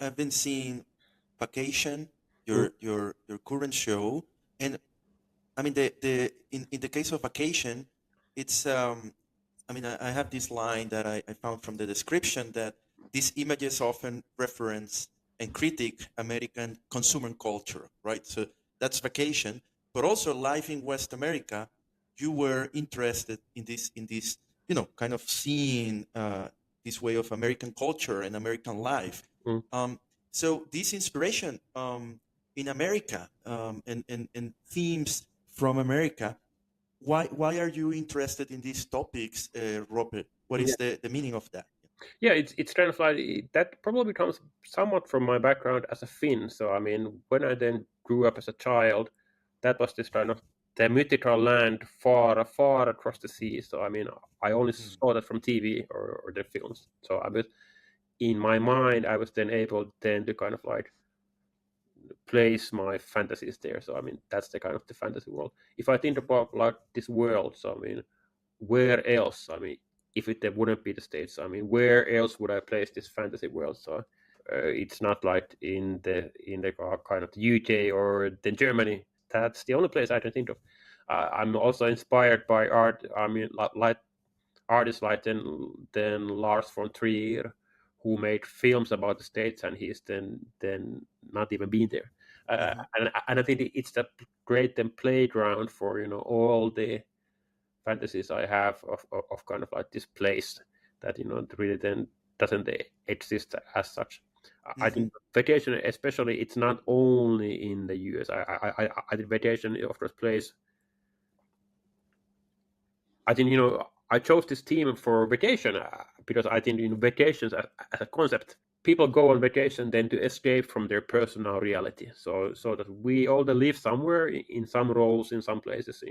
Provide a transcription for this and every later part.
I've been seeing Vacation, Mm. your current show, and I mean the in the case of Vacation, it's I mean I have this line that I found from the description that these images often reference and critique American consumer culture, right? So that's Vacation, but also life in West America. You were interested in this kind of seeing this way of American culture and American life. Mm. Um, so this inspiration in America and themes from America. Why are you interested in these topics, Robert? What Yeah, is the meaning of that? yeah, it's kind of like that probably comes somewhat from my background as a Finn. So I mean, when I then grew up as a child, that was this kind of the mythical land far, far across the sea. So I mean, I only Mm, saw that from TV or the films. So I was in my mind, I was then able then to kind of like place my fantasies there. So I mean, that's the kind of the fantasy world. If I think about like this world, so I mean, where else? I mean, if it there wouldn't be the States, I mean, where else would I place this fantasy world? So it's not like in the kind of the UK or the Germany. That's the only place I can think of. I'm also inspired by art. I mean, like artists like then Lars von Trier, who made films about the States, and he's then not even been there. mhm, And I think it's a great then playground for all the fantasies I have of kind of like this place that really then doesn't exist as such. I mhm, think vacation, especially, it's not only in the US. I think vacation of course plays. I think I chose this theme for vacation because I think vacations as a concept, people go on vacation then to escape from their personal reality. So that we all live somewhere in some roles in some places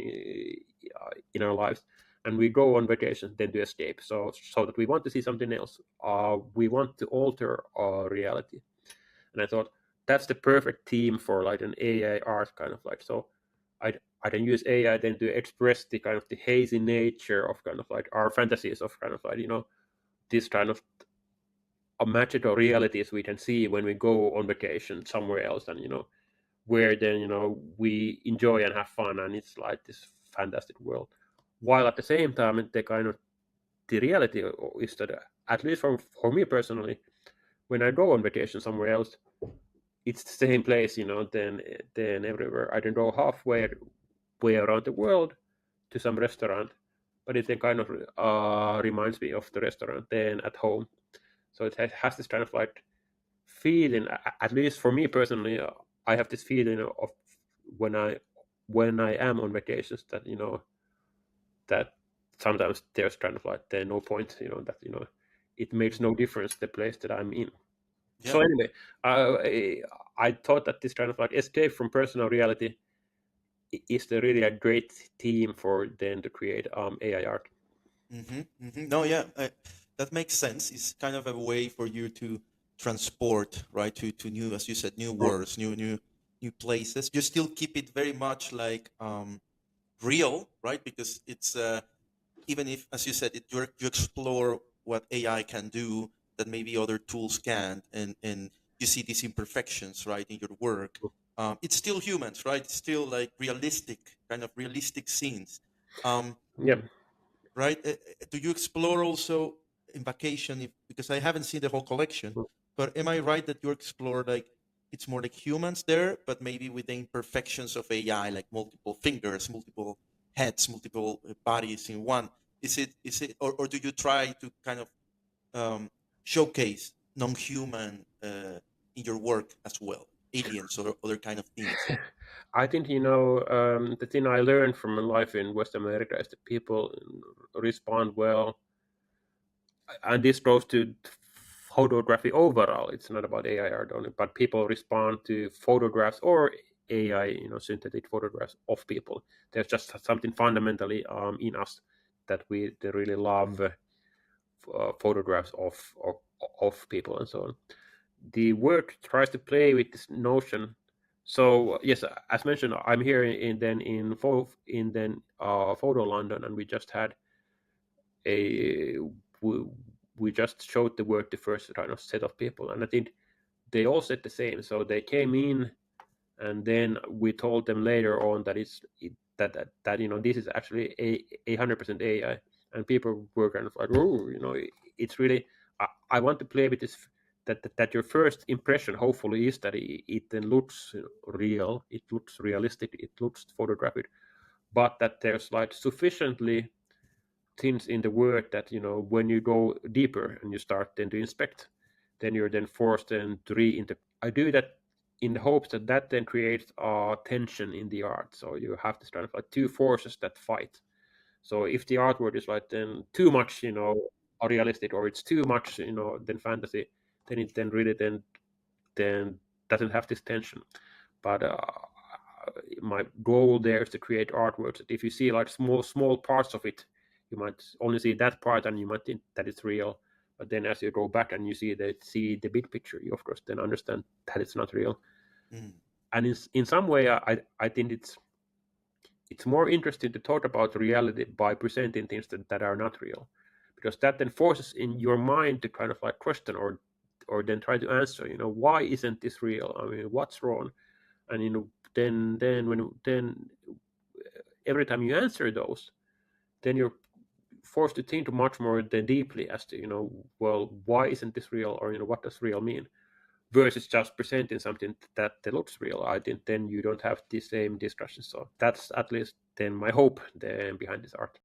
in our lives, and we go on vacation then to escape. So that we want to see something else. We want to alter our reality, and I thought that's the perfect theme for like an AI art kind of like. So I can use AI then to express the kind of the hazy nature of kind of like our fantasies of kind of like this kind of magical realities we can see when we go on vacation somewhere else, and where then we enjoy and have fun, and it's like this fantastic world. While mhm. at the same time, the kind of the reality is that at least for me personally, when I go on vacation somewhere else, it's the same place, then everywhere. I can go halfway way around the world to some restaurant, but it then kind of reminds me of the restaurant then at home. So it has this kind of like feeling. At least for me personally, I have this feeling of when I when I am on vacations that that sometimes there's kind of like there no point, that it makes no difference the place that I'm in. Yeah. So anyway, I thought that this kind of like escape from personal reality is the really a great theme for then to create AI art. No, yeah, that makes sense. It's kind of a way for you to transport, right, to new, as you said, new worlds, new places. You still keep it very much like real, right? Because it's even if, as you said, you explore what AI can do that maybe other tools can't, and you see these imperfections, right, in your work. It's still humans, right? It's still like realistic, kind of realistic scenes. Um, Yeah. right? Do you explore also in vacation? Because I haven't seen the whole collection, but am I right that you explore like it's more like humans there, but maybe with the imperfections of AI, like multiple fingers, multiple heads, multiple bodies in one? Or do you try to kind of showcase non-human in your work as well, aliens or other kind of things? I think the thing I learned from my life in West America is that people respond well, and this goes to photography overall. It's not about AI art only, but people respond to photographs or AI, synthetic photographs of people. There's just something fundamentally in us that we they really love photographs of people and so on. The work tries to play with this notion. So yes, as mentioned, I'm here in photo London, and we just had a we, we just showed the work the first kind of set of people, and I think they all said the same. So they came in, and then we told them later on that that this is actually a 100% AI, and people were kind of like, oh, it's really. I want to play with this. That your first impression hopefully is that it then looks real, it looks realistic, it looks photographic, but that there's like sufficiently things in the word that when you go deeper and you start then to inspect, then you're then forced then to reinterpret. I do that in the hopes that then creates tension in the art. So you have this kind of like two forces that fight. So if the artwork is like then too much realistic, or it's too much then fantasy, then it then really then doesn't have this tension. But my goal there is to create artworks that if you see like small parts of it, you might only see that part and you might think that it's real, but then as you go back and you see the big picture, you of course then understand that it's not real. And in some way I think it's more interesting to talk about reality by presenting things that are not real, because that then forces in your mind to kind of like question or then try to answer, why isn't this real? I mean, what's wrong? And then every time you answer those, then you're forced to think much more than deeply as to well, why isn't this real, or what does real mean, versus just presenting something that looks real. I think then you don't have the same discussion. So that's at least then my hope then behind this art.